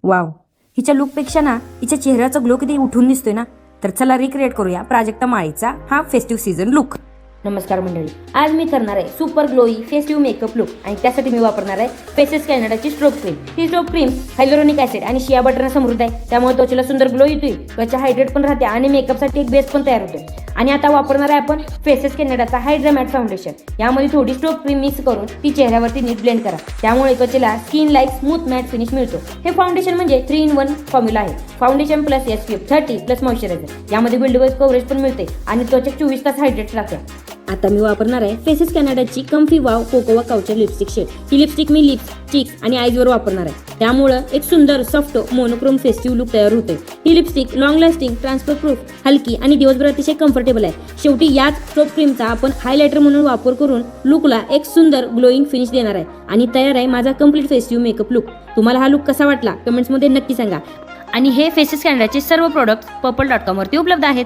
Wow, हिच्या लुकपेक्षा ना हिच्या चेहऱ्याचा ग्लो किती उठून दिसतोय ना. तर चला रिक्रिएट करूया प्राजक्ता माळीचा हा फेस्टिव्ह सीझन लुक. नमस्कार मंडळी, आज मी करणार आहे super glowy festive makeup look आणि त्यासाठी मी वापरणार आहे फेसेस कॅनडाची स्ट्रोक क्रीम. ही स्ट्रोक क्रीम हायलोरोनिक ऍसिड आणि शिया बटरने समृद्ध आहे, त्यामुळे त्वचेला सुंदर ग्लो येतोय, त्वचा हायड्रेट पण राहते आणि मेकअपसाठी एक बेस पण तयार होतोय. आणि आता वापरणार आहे आपण फेसेस कॅनडाचा हायड्रा मॅट फाउंडेशन. यामध्ये थोडी स्ट्रोक क्रीम मिक्स करून ती चेहऱ्यावरती नीट ब्लेंड करा, त्यामुळे त्वचेला skin like smooth matte finish मिळतो. हे फाउंडेशन म्हणजे 3-in-1 फॉर्म्युला आहे. Foundation plus SPF 30 plus moisturiser. यामध्ये बिल्ड वेज कव्हरेज पण मिळते आणि त्वचा 24 तास हायड्रेट राहते. आता मी वापरणार आहे फेसेस कॅनडाची comfy wow cocoa couture lipstick shade. ही लिपस्टिक मी लिप्स, चीक्स आणि आईजवर वापरणार आहे, त्यामुळं एक सुंदर सॉफ्ट मोनोक्रोम फेस्टिव्ह लुक तयार होते. ही lipstick long lasting, transfer proof, हलकी आणि दिवसभर अतिशय कम्फर्टेबल आहे. शेवटी याच स्ट्रोक क्रीमचा आपण हायलायटर म्हणून वापर करून लुकला एक सुंदर ग्लोईंग फिनिश देणार आहे. आणि तयार आहे माझा कम्प्लीट फेस्टिव्ह मेकअप लुक. तुम्हाला हा लुक कसा वाटला कमेंट्समध्ये नक्की सांगा. आणि हे फेसेस कॅनडाचे सर्व प्रोडक्ट्स purple.com वरती उपलब्ध आहेत.